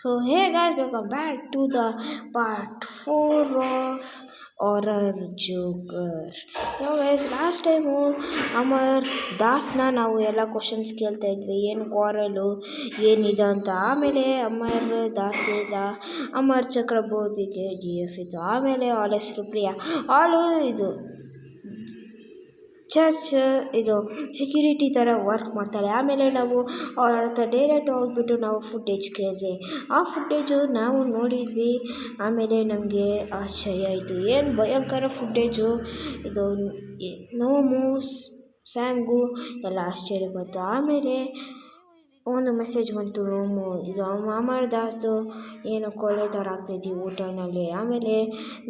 So hey guys, welcome back to the part 4 of horror Joker. So guys, last time Amar ದಾಸ್ನ ನಾವು ಎಲ್ಲ questions ಕೇಳ್ತಾ ಇದ್ವಿ, ಏನು ಕ್ವಾರಲು ಏನಿದೆ ಅಂತ. ಆಮೇಲೆ ಅಮರ್ ದಾಸ್ ಇಲ್ಲ, ಅಮರ್ ಚಕ್ರಬೋಧಿಗೆ GF ಇತ್ತು, ಆಮೇಲೆ ಅವಳ ಹೆಸರು ಪ್ರಿಯಾ, ಅವಳು ಇದು ಚರ್ಚ್ ಇದು ಸೆಕ್ಯೂರಿಟಿ ಥರ ವರ್ಕ್ ಮಾಡ್ತಾಳೆ. ಆಮೇಲೆ ನಾವು ಅವ್ರ ಹತ್ರ ಡೈರೆಕ್ಟ್ ಹೋಗ್ಬಿಟ್ಟು ನಾವು ಫುಟೇಜ್ ಕೇಳಿದೆ. ಆ ಫುಟೇಜು ನಾವು ನೋಡಿದ್ವಿ. ಆಮೇಲೆ ನಮಗೆ ಆಶ್ಚರ್ಯ ಆಯಿತು, ಏನು ಭಯಂಕರ ಫುಟೇಜು ಇದು. ನೋಮು ಸ್ಯಾಮ್ಗೂ ಎಲ್ಲ ಆಶ್ಚರ್ಯ ಬಂತು. ಆಮೇಲೆ ಒಂದು ಮೆಸೇಜ್ ಬಂತು, ಇದು ಅಮರ್ ದಾಸ್ದು ಏನೋ ಕೊಲೆ ಥರ ಆಗ್ತಾಯಿದ್ವಿ ಹೋಟೆಲ್ನಲ್ಲಿ. ಆಮೇಲೆ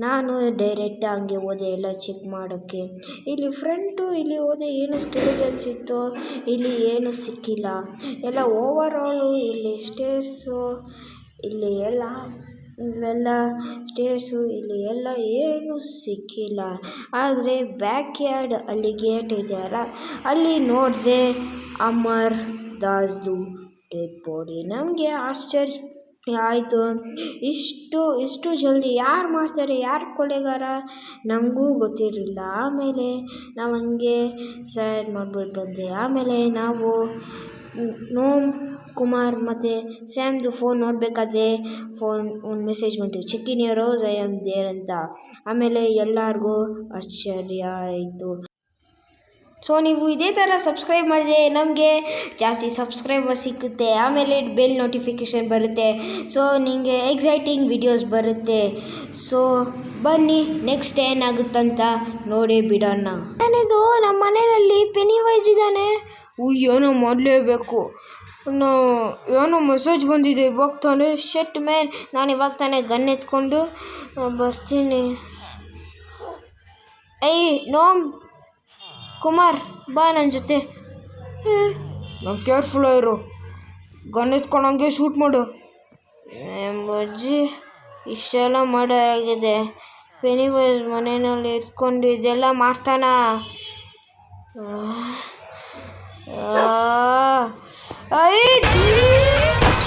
ನಾನು ಡೈರೆಕ್ಟ್ ಹಂಗೆ ಹೋದೆ ಎಲ್ಲ ಚೆಕ್ ಮಾಡೋಕ್ಕೆ. ಇಲ್ಲಿ ಫ್ರಂಟು ಇಲ್ಲಿ ಹೋದೆ, ಏನು ಸ್ಕೆಲಿಟನ್ಸ್ ಇತ್ತು, ಇಲ್ಲಿ ಏನು ಸಿಕ್ಕಿಲ್ಲ. ಎಲ್ಲ ಓವರಾಲು ಇಲ್ಲಿ ಸ್ಟೇರ್ಸು, ಇಲ್ಲಿ ಇಲ್ಲೆಲ್ಲ ಸ್ಟೇರ್ಸು, ಇಲ್ಲಿ ಎಲ್ಲ ಏನೂ ಸಿಕ್ಕಿಲ್ಲ. ಆದರೆ ಬ್ಯಾಕ್ ಯಾರ್ಡ್ ಅಲ್ಲಿ ಗೇಟ್ ಇದೆಯಲ್ಲ, ಅಲ್ಲಿ ನೋಡಿದೆ ಅಮರ್ ದಾಸ್ದು ಡೆಡ್ ಬಾಡಿ. ನಮಗೆ ಆಶ್ಚರ್ಯ ಆಯಿತು, ಇಷ್ಟು ಜಲ್ದಿ ಯಾರು ಮಾಡ್ತಾರೆ, ಯಾರು ಕೊಲೆಗಾರ ನಮಗೂ ಗೊತ್ತಿರಲಿಲ್ಲ. ಆಮೇಲೆ ನಾವು ಹಂಗೆ ಸೈಡ್ ಮಾಡಿಬಿಟ್ಟು ಬಂದೆ. ಆಮೇಲೆ ನಾವು ನೋಮ್ ಕುಮಾರ್ ಮತ್ತು ಸ್ಯಾಮ್ದು ಫೋನ್ ನೋಡಬೇಕಾದ್ರೆ ಒಂದು ಮೆಸೇಜ್ ಬಂತು, check in your house, I am there ಅಂತ. ಆಮೇಲೆ ಎಲ್ಲರಿಗೂ ಆಶ್ಚರ್ಯ ಆಯಿತು. ಸೊ ನೀವು ಇದೇ ಥರ ಸಬ್ಸ್ಕ್ರೈಬ್ ಮಾಡಿದ್ರೆ ನಮಗೆ ಜಾಸ್ತಿ ಸಬ್ಸ್ಕ್ರೈಬರ್ ಸಿಕ್ಕುತ್ತೆ. ಆಮೇಲೆ ಬೆಲ್ ನೋಟಿಫಿಕೇಷನ್ ಬರುತ್ತೆ. ಸೊ ನಿಮಗೆ ಎಕ್ಸೈಟಿಂಗ್ ವಿಡಿಯೋಸ್ ಬರುತ್ತೆ. ಸೊ ಬನ್ನಿ ನೆಕ್ಸ್ಟ್ ಏನಾಗುತ್ತಂತ ನೋಡಿ ಬಿಡೋಣ. ಏನಿದು, ನಮ್ಮ ಮನೆಯಲ್ಲಿ ಪೆನಿವೈಸ್ ಇದ್ದಾನೆ. ಏನೋ ಮಾಡಲೇಬೇಕು, ಏನೋ ಮೆಸೇಜ್ ಬಂದಿದೆ ಇವಾಗ ತಾನೇ. ಶೆಟ್ ಮ್ಯಾನ್, ನಾನು ಇವಾಗ ತಾನೇ ಗನ್ ಎತ್ಕೊಂಡು ಬರ್ತೀನಿ. ನೋಮ್ ಕುಮಾರ್ ಬಾ ನನ್ನ ಜೊತೆ. ನಾನು ಕೇರ್ಫುಲ್ ಇರು, ಗನ್ ಎತ್ಕೊಂಡು ಹಂಗೆ ಶೂಟ್ ಮಾಡು. ಬಜ್ಜಿ ಇಷ್ಟೆಲ್ಲ ಮಾಡಾಗಿದೆ, ಪೆನಿವೈಸ್ ಮನೆಯಲ್ಲಿ ಎತ್ಕೊಂಡು ಇದೆಲ್ಲ ಮಾಡ್ತಾನ.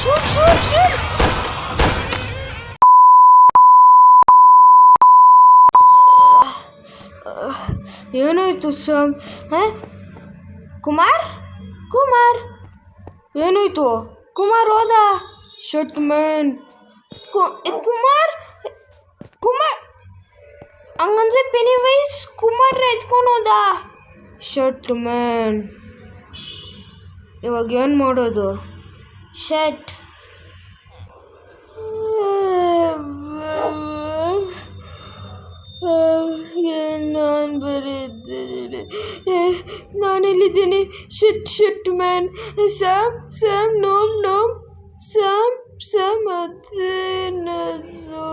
Shoot shoot shoot. ಏನಾಯ್ತು ಸ್ಯಾಮ್? ಕುಮಾರ್ ಏನಾಯ್ತು? ಕುಮಾರ್ ಹೋದ. Shut man. ಕುಮಾರ್ ಹಂಗಂದ್ರೆ ಪೆನಿವೈಸ್ ಕುಮಾರ್ನ ಎತ್ಕೊಂಡು ಹೋದ. ಶಟ್ ಮ್ಯಾನ್, ಇವಾಗ ಏನು ಮಾಡೋದು? ಶಟ್. ನಾನು ಬರೀದ್ದೀನಿ, ನಾನೆಲ್ಲಿದ್ದೀನಿ? Shut man. ಸ್ಯಾಮ್ ನೋಮ್ ಸ್ಯಾಮ್ ಅದೇನದು?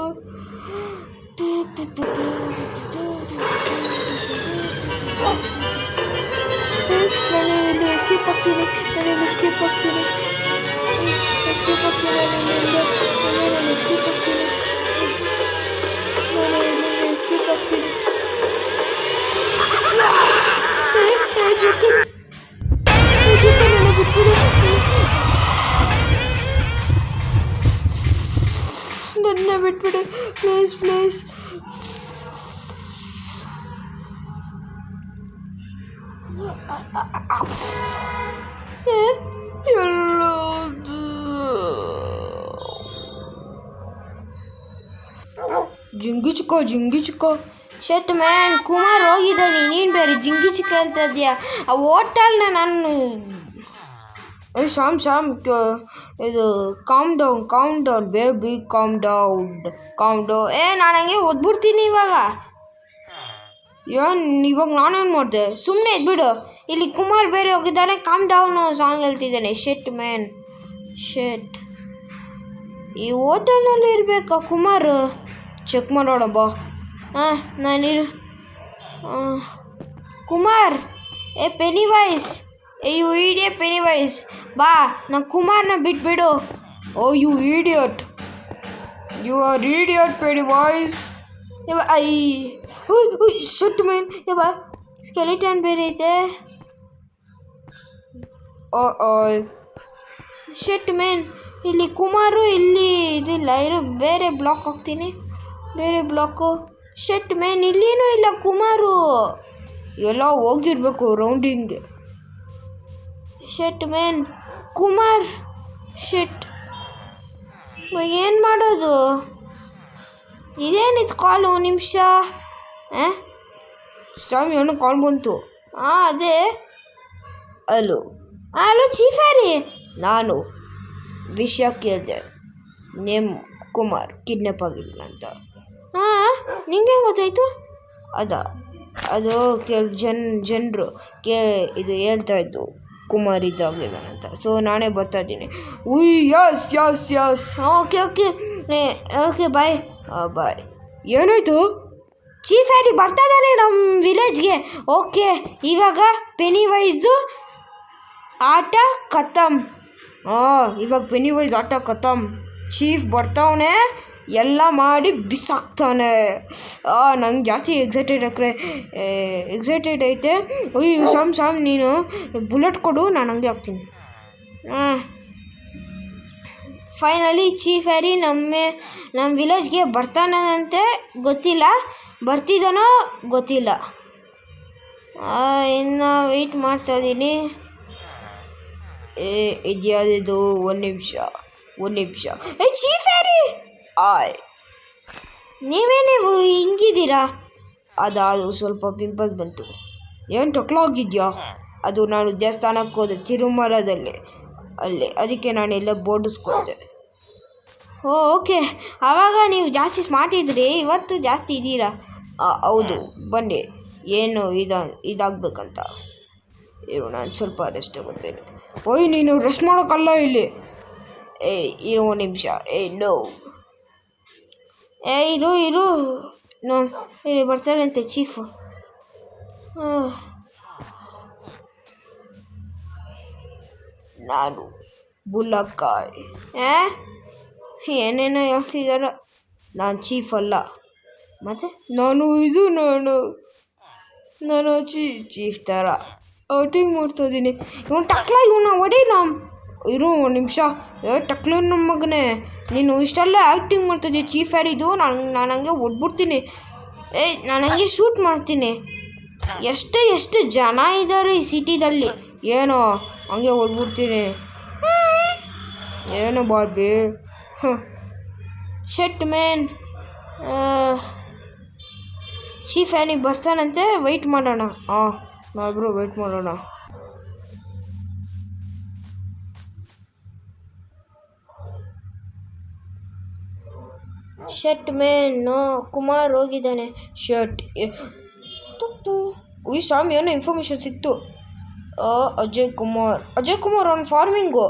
ನಾನು ಇಲ್ಲಿ ಎಸ್ಕೇಪ್ ಆಗ್ತೀನಿ ಅಲ್ಲಿಂದ. ನಾನು ಎಸ್ಕೇಪ್ ಆಗ್ತೀನಿ. ಜೋಕರ್ ನನ್ನ ಬಿಟ್ಬಿಡು, ನನ್ನ ಬಿಟ್ಬಿಡು ಪ್ಲೀಸ್. ಜಿಂಗಿ ಚಿಕ್ಕ. ಶಟ್ ಮ್ಯಾನ್, ಕುಮಾರ್ ಹೋಗಿದ್ದಾನೆ, ನೀನು ಬೇರೆ ಜಿಂಗಿ ಚಿಕ್ಕ ಹೇಳ್ತಾ ಇದೆಯಾ? ಆ ಹೋಟೆಲ್ನ ನಾನು ಶಾಮ್ ಇದು calm down baby, calm down. ನಾನು ಹಂಗೆ ಓದ್ಬಿಡ್ತೀನಿ ಇವಾಗ. ಇವಾಗ ನಾನೇನು ಮಾಡಿದೆ? ಸುಮ್ಮನೆ ಎದ್ಬಿಡು. ಇಲ್ಲಿ ಕುಮಾರ್ ಬೇರೆ ಹೋಗಿದ್ದಾನೆ, ಕಾಮ್ ಡೌನ್ ಸಾಂಗ್ ಹೇಳ್ತಿದ್ದಾನೆ. ಶೆಟ್ ಮ್ಯಾನ್, ಈ ಹೋಟೆಲ್ನಲ್ಲಿ ಇರಬೇಕಾ ಕುಮಾರ್? ಚೆಕ್ ಮಾಡೋಣ ಬಾ. ನಾನಿರು Kumar. Pennywise, you idiot Pennywise, ಬಾ, ನಾನು ಕುಮಾರ್ನ ಬಿಟ್ಬಿಡು. You idiot, you are idiot Pennywise. Shut man, skeleton ಬೇರೆ ಐತೆ. ಶೆಟ್ ಮ್ಯಾನ್, ಇಲ್ಲಿ ಕುಮಾರು, ಇಲ್ಲಿ ಇದಿಲ್ಲ, ಇರೋ ಬೇರೆ ಬ್ಲಾಕ್ ಹೋಗ್ತೀನಿ, ಬೇರೆ ಬ್ಲಾಕು. ಶೆಟ್ ಮ್ಯಾನ್, ಇಲ್ಲಿನೂ ಇಲ್ಲ ಕುಮಾರು, ಎಲ್ಲ ಹೋಗಿರ್ಬೇಕು ರೌಂಡಿಂಗ್ಗೆ. ಶೆಟ್ ಮ್ಯಾನ್, ಕುಮಾರ್, ಶೆಟ್, ಏನು ಮಾಡೋದು? ಇದೇನಿತ್ತು ಕಾಲು ನಿಮಿಷ? ಸ್ವಾಮಿ ಅವನು ಕಾಲ್ ಬಂತು. ಅದೇ. ಹಲೋ ಹಲೋ ಚೀಫ್ ಹ್ಯಾರಿ, ನಾನು ವಿಷಯ ಕೇಳಿದೆ, ನೇಮ್ ಕುಮಾರ್ ಕಿಡ್ನಾಪ್ ಆಗಿಲ್ಲ ಅಂತ. ನಿಂಗೆ ಹೆಂಗೆ ಗೊತ್ತಾಯ್ತು? ಅದು ಜನರು ಇದು ಹೇಳ್ತಾ ಇದ್ದು ಕುಮಾರ್ ಇದ್ದಾಗಿದ್ದಾನಂತ. ಸೊ ನಾನೇ ಬರ್ತಾ ಇದ್ದೀನಿ. Yes yes yes, okay okay okay, bye bye. ಏನಾಯಿತು? ಚೀಫ್ ಹ್ಯಾರಿ ಬರ್ತಾ ಇದ್ದಾನೆ ನಮ್ಮ ವಿಲೇಜ್ಗೆ. ಓಕೆ, ಇವಾಗ ಪೆನಿವೈಸು ಆಟ ಖತಮ್. ಇವಾಗ ಪೆನಿವೈಸ್ ಆಟ ಖತಮ್. ಚೀಫ್ ಬರ್ತಾವನೆ, ಎಲ್ಲ ಮಾಡಿ ಬಿಸಾಕ್ತಾನೆ. ನಂಗೆ ಜಾಸ್ತಿ ಎಕ್ಸೈಟೆಡ್ ಐತೆ. ಸಾಮ್ ನೀನು ಬುಲೆಟ್ ಕೊಡು, ನಾನು ಹಂಗೆ ಹಾಕ್ತೀನಿ. ಫೈನಲಿ ಚೀಫ್ ಹ್ಯಾರಿ ನಮ್ಮ ವಿಲೇಜ್ಗೆ ಬರ್ತಾನಂತೆ, ಗೊತ್ತಿಲ್ಲ, ಬರ್ತಿದ್ದಾನೋ ಗೊತ್ತಿಲ್ಲ. ಇನ್ನು ವೆಯ್ಟ್ ಮಾಡ್ತಾಯಿದ್ದೀನಿ. ಇದ್ಯಾವುದಿದು? ಒಂದು ನಿಮಿಷ. ಚೀಫ್ ಹ್ಯಾರಿ, ನೀವು ಹಿಂಗಿದ್ದೀರಾ? ಅದು ಸ್ವಲ್ಪ ಪಿಂಪಲ್ಸ್ ಬಂತು. ಏನು ಟೊಕ್ಲಾಗಿದೆಯಾ? ಅದು ನಾನು ದೇವಸ್ಥಾನಕ್ಕೆ ಹೋದೆ ತಿರುಮಲದಲ್ಲಿ, ಅದಕ್ಕೆ ನಾನೆಲ್ಲ ಬೋರ್ಡಿಸ್ಕೊಂಡೆ. ಓಕೆ, ಆವಾಗ ನೀವು ಜಾಸ್ತಿ ಸ್ಮಾರ್ಟ್ ಇದ್ರಿ, ಇವತ್ತು ಜಾಸ್ತಿ ಇದ್ದೀರಾ? ಹೌದು, ಬನ್ನಿ. ಏನು ಇದಾಗಬೇಕಂತ ನಾನು ಸ್ವಲ್ಪ ರೆಸ್ಟ್ ತಗೋತೇನೆ. ನೀನು ರೆಸ್ಟ್ ಮಾಡೋಕ್ಕಲ್ಲ ಇಲ್ಲಿ. ಇರು ಒಂದು ನಿಮಿಷ. ನೋ, ಇರು ಇಲ್ಲಿ ಬರ್ತಾರಂತೆ ಚೀಫು. ನಾನು ಬುಲ್ಲಕ್ಕಾಯ್. ಏನೇನೋ ಹೇಳ್ತಿದಾರ. ನಾನು ಚೀಫ್ ಅಲ್ಲ, ಮತ್ತು ನಾನು ಚೀಫ್ ಥರ ಔಟಿಂಗ್ ಮಾಡ್ತಾಯಿದ್ದೀನಿ. ಇವನ ಒಡೆ ಇರು ಒಂದು ನಿಮಿಷ. ಟಕ್ಲ ನಮ್ಮ ಮಗನೇ, ನೀನು ಇಷ್ಟೆಲ್ಲ ಆ್ಯಕ್ಟಿಂಗ್ ಮಾಡ್ತಿದ್ದೆ ಚೀಫ್ ಹ್ಯಾರಿದು. ನಾನು ಹಂಗೆ ಹೊಡ್ಬಿಡ್ತೀನಿ. ನಾನು ಹಂಗೆ ಶೂಟ್ ಮಾಡ್ತೀನಿ. ಎಷ್ಟು ಜನ ಇದ್ದಾರೆ ಈ ಸಿಟಿದಲ್ಲಿ, ಏನೋ ಹಂಗೆ ಹೊಡ್ಬಿಡ್ತೀನಿ. ಏನು Barbie? Shut man, chief Harry ಬರ್ತಾನಂತೆ, ವೆಯ್ಟ್ ಮಾಡೋಣ. ನಾವಿಬ್ರು ವೆಯ್ಟ್ ಮಾಡೋಣ. ಶೆಟ್ ಮ್ಯಾನ್, ಕುಮಾರ್ ಹೋಗಿದ್ದಾನೆ. ಸ್ವಾಮಿ ಏನೋ ಇನ್ಫಾರ್ಮೇಷನ್ ಸಿಕ್ತು. ಅಜಯ್ ಕುಮಾರ್ ಅವ್ನು ಫಾರ್ಮಿಂಗು.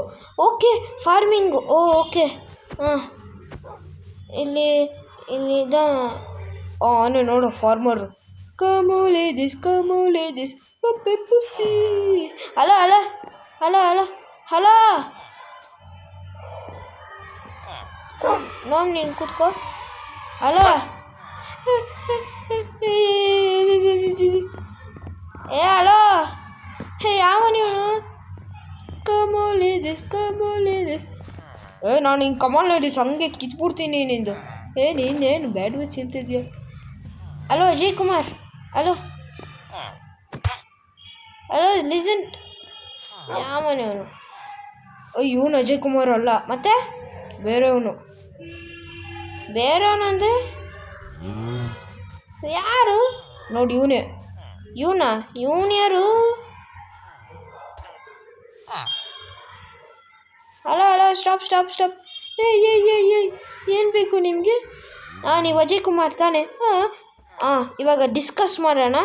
Okay, farming. ಓಕೆ. ಇಲ್ಲಿದ್ದ ಅವನು ನೋಡು ಫಾರ್ಮರು. ಕಮೋಲೆ ದಿಸ್ ಪಪ್ಪೆ ಪುಸಿ. ಹಲೋ ನೋಮ್, ನೀನು ಕೂತ್ಕೋ. ಹಲೋ, ಹಲೋ, ಯಾವ ನೀನು? ಕಮೋಲೆ ದಿಸ್ ನಾನು ಹಿಂಗೆ ಕಮಾಲ್ ಲೇಡೀಸ್ ಹಂಗೆ ಕಿತ್ಬಿಡ್ತೀನಿ ನಿಂದು. ನೀನೇನು ಬ್ಯಾಡ್ ವಿಚ್ ಹೇಳ್ತಿದ್ಯಾ? Hello Ajay Kumar, hello listen. ಯಾವನವನು? ಇವನು ಅಜಯ್ ಕುಮಾರ್ ಅಲ್ಲ, ಮತ್ತೆ ಬೇರೆಯವನು ಅಂದರೆ ಯಾರು? ನೋಡಿ ಇವನು ಯಾರು? Hello stop. ಏನು ಬೇಕು ನಿಮಗೆ? ನೀವು ಅಜಯ್ ಕುಮಾರ್ ತಾನೆ? ಇವಾಗ ಡಿಸ್ಕಸ್ ಮಾಡೋಣ.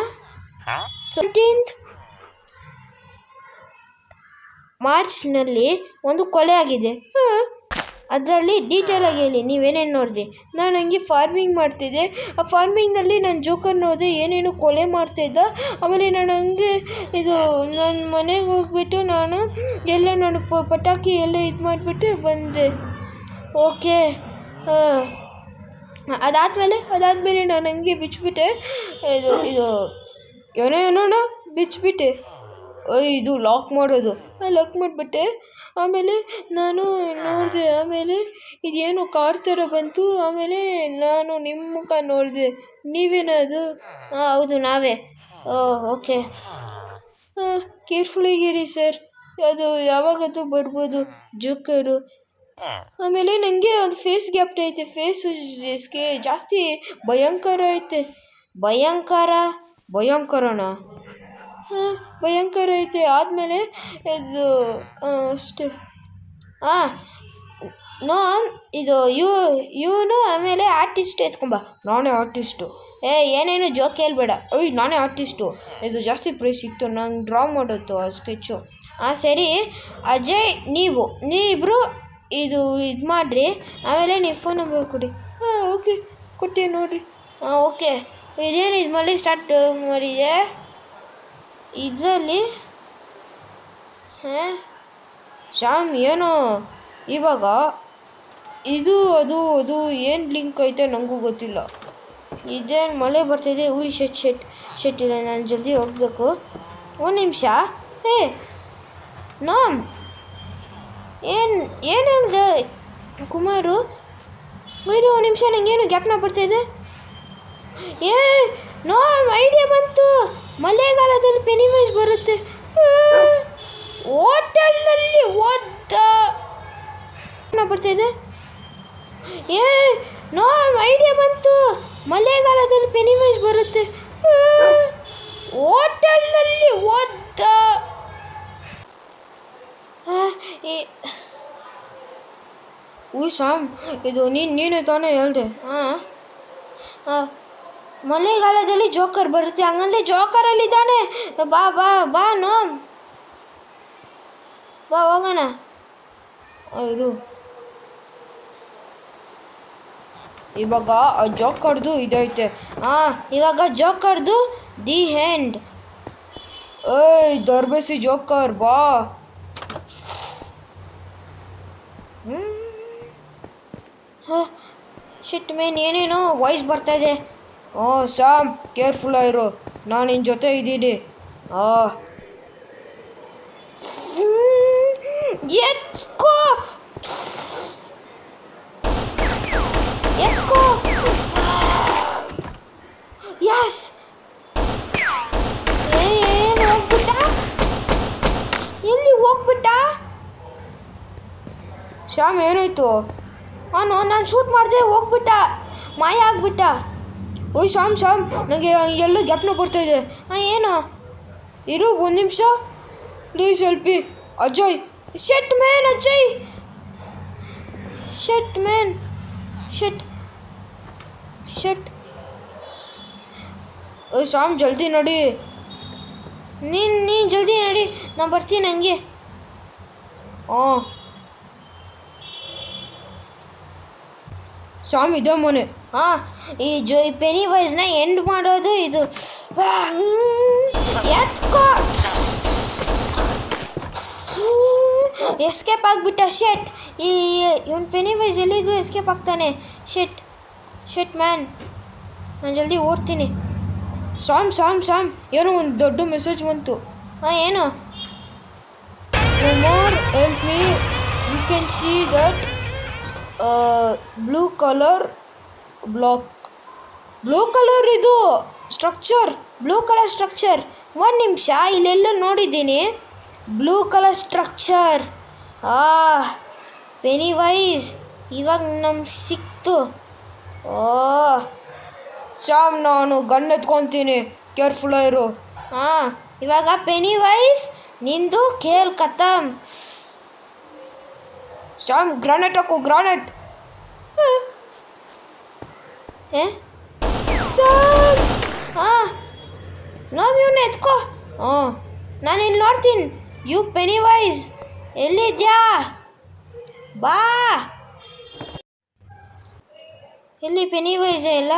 17th ಮಾರ್ಚ್ನಲ್ಲಿ ಒಂದು ಕೊಲೆ ಆಗಿದೆ. ಅದರಲ್ಲಿ ಡೀಟೇಲಾಗಿ ಹೇಳಿ, ನೀವೇನೇನು ನೋಡಿದೆ? ನಾನು ಹಂಗೆ ಫಾರ್ಮಿಂಗ್ ಮಾಡ್ತಿದ್ದೆ. ಆ ಫಾರ್ಮಿಂಗ್ನಲ್ಲಿ ನಾನು ಜೋಕರ್ ನೋಡಿದೆ, ಏನೇನು ಕೊಲೆ ಮಾಡ್ತಾಯಿದ್ದ. ಆಮೇಲೆ ನಾನು ಹಂಗೆ ನನ್ನ ಮನೆಗೆ ಹೋಗ್ಬಿಟ್ಟು ನಾನು ಪಟಾಕಿ ಎಲ್ಲ ಇದು ಮಾಡಿಬಿಟ್ಟು ಬಂದೆ. ಓಕೆ, ಅದಾದಮೇಲೆ ನಾನು ಹಂಗೆ ಬಿಚ್ಚಿಬಿಟ್ಟೆ. ಏನೇನೋ ಬಿಚ್ಚಿಬಿಟ್ಟೆ. ಇದು ಲಾಕ್ ಮಾಡೋದು. ಲಾಕ್ ಮಾಡಿಬಿಟ್ಟೆ. ಆಮೇಲೆ ನಾನು ನೋಡಿದೆ. ಆಮೇಲೆ ಇದೇನು ಕಾರ್ ಥರ ಬಂತು. ಆಮೇಲೆ ನಾನು ನಿಮ್ಮ ಮುಖ ನೋಡಿದೆ. ನೀವೇನದು? ಹಾಂ ಹೌದು ನಾವೇ. ಓಕೆ. ಕೇರ್ಫುಲ್ಲಾಗಿರಿ ಸರ್. ಅದು ಯಾವಾಗದು ಬರ್ಬೋದು ಜೋಕರು. ಆಮೇಲೆ ನನಗೆ ಅದು ಫೇಸ್ ಗ್ಯಾಪ್ಟ್ ಐತೆ. ಫೇಸು ಜಾಸ್ತಿ ಭಯಂಕರ ಐತೆ. ಭಯಂಕರನಾ? ಹಾಂ ಭಯಂಕರ ಐತೆ. ಆದಮೇಲೆ ಇದು ಅಷ್ಟೇ. ಹಾಂ ನೋ ಇದು ಇವನು ಆಮೇಲೆ ಆರ್ಟಿಸ್ಟ್ ಎತ್ಕೊಂಬ. ನಾನೇ ಆರ್ಟಿಸ್ಟು. ಏನೇನು ಜೋಕ್ ಹೇಳ್ಬೇಡ. ನಾನೇ ಆರ್ಟಿಸ್ಟು. ಇದು ಜಾಸ್ತಿ ಪ್ರೈಸ್ ಸಿಕ್ತು ನಂಗೆ ಡ್ರಾ ಮಾಡೋದು ಆ ಸ್ಕೆಚ್ಚು. ಸರಿ ಅಜಯ್ ನೀವಿಬ್ಬರು ಇದು ಮಾಡಿರಿ. ಆಮೇಲೆ ನೀವು ಫೋನ್ ನಂಬರ್ ಕೊಡಿ. ಓಕೆ ಕೊಡ್ತೀನಿ ನೋಡಿರಿ. ಓಕೆ. ಇದೇನು ಇದು ಮళ్ళీ ಸ್ಟಾರ್ಟ್ ಮಾಡಿದೆ ಇದರಲ್ಲಿ. ಶ್ಯಾಮ್ ಏನೋ ಇವಾಗ ಇದು ಅದು ಏನು ಲಿಂಕ್ ಐತೆ ನನಗೂ ಗೊತ್ತಿಲ್ಲ. ಇದೇನು ಮಳೆ ಬರ್ತಾಯಿದೆ. ಶೆಟ್ ಇಲ್ಲ. ನಾನು ಜಲ್ದಿ ಹೋಗಬೇಕು. ಒಂದು ನಿಮಿಷ. ನಾಮ್ ಏನು ಹೇಳ್ದೆ ಕುಮಾರು? ಒಂದು ನಿಮಿಷ. ನನಗೇನು ಜ್ಞಾಪನ ಬರ್ತಾಯಿದೆ. ನಾಮ್ ಐಡಿಯಾ ಬಂತು. ಮಳೆಗಾಲದಲ್ಲಿ ಪೆನಿವೈಸ್ ಬರುತ್ತೆ. ಹೋಟೆಲ್ನಲ್ಲಿ ಬರ್ತಾಯಿದೆ. ನಾಮ್ ಐಡಿಯಾ ಬಂತು. ಮಳೆಗಾಲದಲ್ಲಿ ಪೆನಿವೈಸ್ ಬರುತ್ತೆ. ಹೋಟೆಲ್ನಲ್ಲಿ ಶ್ಯಾಮ್ ಇದು ನೀನೇ ತಾನೇ ಹೇಳ್ದೆ. ಮಳೆಗಾಲದಲ್ಲಿ ಜೋಕರ್ ಬರುತ್ತೆ. ಹಂಗಂದ್ರೆ ಜೋಕರಲ್ಲಿದ್ದಾನೆ. ಬಾ ಬಾ ಬಾ ನೋಮ್ ಬಾ ಹೋಗೋಣ. ಇರು ಇವಾಗ ಜೋಕರ್ದು ಇದೈತೆ. ಇವಾಗ ಜೋಕರ್ದು ದಿ ಹೆಂಡ್. ದರ್ಬೇಸಿ ಜೋಕರ್ ಬಾ. ಶಿಟ್ ಮೇನ್ ಏನೇನೋ ವಾಯ್ಸ್ ಬರ್ತಾಯಿದೆ. ಶ್ಯಾಮ್ ಕೇರ್ಫುಲ್ ಆಗಿರು. ನಾನು ನಿನ್ನ ಜೊತೆ ಇದ್ದೀನಿ. ಎತ್ಕೋ ಯಸ್. ಏನು ಹೋಗ್ಬಿಟ್ಟ? ಎಲ್ಲಿ ಹೋಗ್ಬಿಟ್ಟ? ಶ್ಯಾಮ್ ಏನಾಯ್ತು? ನಾನು ಶೂಟ್ ಮಾಡಿದೆ. ಹೋಗ್ಬಿಟ್ಟ. ಮಾಯ ಆಗ್ಬಿಟ್ಟ. ಶ್ಯಾಮ್ ನನಗೆ ಎಲ್ಲ ಜ್ಞಾಪನ ಬರ್ತಾಯಿದೆ. ಏನು? ಇರು ಒಂದು ನಿಮಿಷ please help me. Ajay. Shit man Ajay. Shit man shit. Shyam ಜಲ್ದಿ ನಡಿ. ನೀನು ಜಲ್ದಿ ನಡಿ. ನಾನು ಬರ್ತೀನಿ ಹಂಗೆ. ಶ್ಯಾಮ್ ಇದೆ ಮನೆ. ಈ ಪೆನಿವೈಸ್ನ ಎಂಡ್ ಮಾಡೋದು ಇದು. ಎಸ್ಕೇಪ್ ಆಗಿಬಿಟ್ಟ. ಶೆಟ್. ಇವನು ಪೆನಿವೈಸ್ ಎಲ್ಲಿದ್ದು ಎಸ್ಕೇಪ್ ಆಗ್ತಾನೆ. Shit man. ನಾನು ಜಲ್ದಿ ಓಡ್ತೀನಿ. ಶ್ಯಾಮ್ ಏನೋ ಒಂದು ದೊಡ್ಡ ಮೆಸೇಜ್ ಬಂತು. ಏನು? Kumar help me. You can see that blue colour ಇದು ಸ್ಟ್ರಕ್ಚರ್. Blue colour structure. ಒಂದು ನಿಮಿಷ. ಇಲ್ಲೆಲ್ಲ ನೋಡಿದ್ದೀನಿ ಬ್ಲೂ ಕಲರ್ ಸ್ಟ್ರಕ್ಚರ್. ಪೆನಿವೈಸ್ ಇವಾಗ ನಮ್ಗೆ ಸಿಕ್ತು. ಶ್ಯಾಮ್ ನಾನು ಗನ್ ಎತ್ಕೊತೀನಿ. ಕೇರ್ಫುಲ್ ಇರು. ಇವಾಗ ಪೆನಿವೈಸ್ ನಿಂದು ಖೇಲ್ ಖತಮ್. ಶ್ಯಾಮ್ ಗ್ರಾನೇಟ್ ಹಾಕು. ಗ್ರಾನೇಟ್. ಸರ್ ನಾವು ಇವನ್ನ ಎತ್ಕೋ. ನಾನು ಇಲ್ಲಿ ನೋಡ್ತೀನಿ. ಯು ಪೆನಿವೈಸ್ ಎಲ್ಲಿದ್ಯಾ? ಬಾ. ಎಲ್ಲಿ ಪೆನಿವೈಸ್ ಎಲ್ಲ?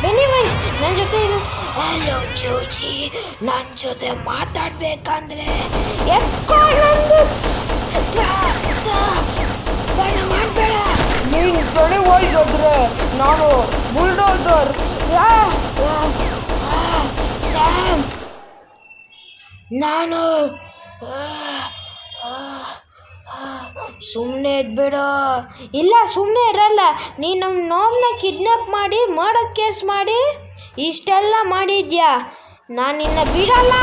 ಪೆನಿವೈಸ್ ನನ್ನ ಜೊತೆ ಇರು. ಹಲೋ ಜೋಜಿ, ನನ್ನ ಜೊತೆ ಮಾತಾಡ್ಬೇಕಂದ್ರೆ ಎತ್ಕೋ. ಮಾಡಬೇಡ. ನೀನು ಪೆನಿವೈಸ್ ಆದ್ರೆ ನಾನು ಬುಲ್ಡೋಸರ್. ಸ್ಯಾಮ್ ನಾನು ಸುಮ್ಮನೆ ಇದ್ಬೇಡ. ಇಲ್ಲ, ಸುಮ್ಮನೆ ಇರಲ್ಲ. ನೀನು ನಮ್ಮ ನೋವನ್ನ ಕಿಡ್ನಾಪ್ ಮಾಡಿ ಮರ್ಡರ್ ಕೇಸ್ ಮಾಡಿ ಇಷ್ಟೆಲ್ಲ ಮಾಡಿದ್ಯಾ. ನಾನು ನಿನ್ನ ಬಿಡಲ್ಲ.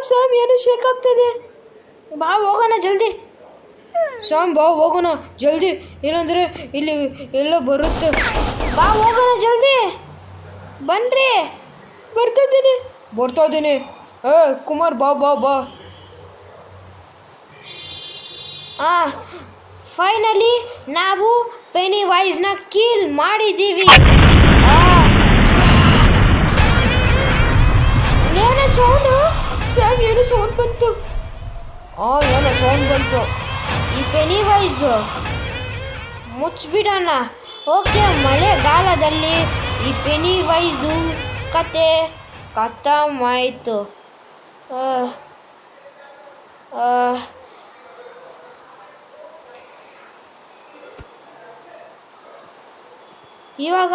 ಸ್ಯಾಮ್ ಏನು ಶೇಕ್ ಆಗ್ತದೆ. ಬಾ ಹೋಗೋಣ ಜಲ್ದಿ. ಸ್ಯಾಮ್ ಬಾ ಹೋಗೋಣ ಜಲ್ದಿ, ಏನಂದರೆ ಇಲ್ಲಿ ಎಲ್ಲ ಬರುತ್ತೆ. ಬಾ ಹೋಗೋಣ ಜಲ್ದಿ. ಬನ್ರಿ. ಬರ್ತಾ ಇದ್ದೀನಿ. ಕುಮಾರ್ ಬಾ ಬಾ ಬಾ. ಫೈನಲಿ ನಾವು ಪೆನಿ ವೈಸ್ನ ಕಿಲ್ ಮಾಡಿದ್ದೀವಿ. ಏನೋ ಸೌಂಡು. ಸ್ಯಾಮ್ ಏನೋ ಸೌಂಡ್ ಬಂತು. ಏನೋ ಸೌಂಡ್ ಬಂತು. ಈ ಪೆನಿ ವೈಸ್ ಮುಚ್ಚಿಬಿಡೋಣ. ಓಕೆ, ಮಳೆಗಾಲದಲ್ಲಿ ಈ ಪೆನಿ ವೈಸು ಕತೆ ಖತಮಾಯಿತು. ಇವಾಗ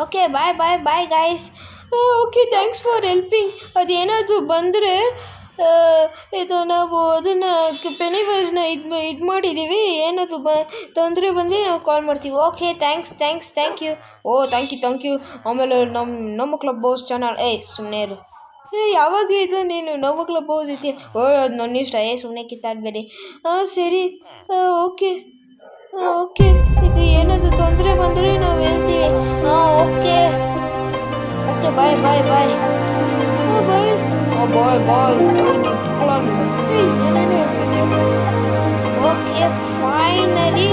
okay bye guys. Okay, thanks for helping. ಅದೇನಾದರೂ ಬಂದರೆ ಇದು ನಾವು ಅದನ್ನು ಪೆನಿ ವೈಸ್ನ ಇದು ಮಾಡಿದ್ದೀವಿ. ಏನಾದರೂ ತೊಂದರೆ ಬಂದರೆ ನಾವು ಕಾಲ್ ಮಾಡ್ತೀವಿ. Okay, thank you. Thank you. ಆಮೇಲೆ ನಮ್ಮ ಕ್ಲಬ್ ಹೌಸ್ ಚಾನಲ್. ಸುಮ್ಮನೆ ಇರು. ಯಾವಾಗ ಇದು ನೀನು ನಮ್ಮ ಕ್ಲಬ್ ಹೌಸ್ ಇದೆಯಾ? ಅದು ನನ್ನ ಇಷ್ಟ. ಸುಮ್ಮನೆ ಕಿತ್ತಾಡಬೇಡಿ. ಸರಿ. ಓಕೆ. ಇದು ಏನಾದರೂ ತೊಂದರೆ ಬಂದರೆ ನಾವು ಹೇಳ್ತೀವಿ. ಓಕೆ. ಬಾಯ್. ಏನೇನು ಹೇಳ್ತಿದ್ದೆ. Okay, finally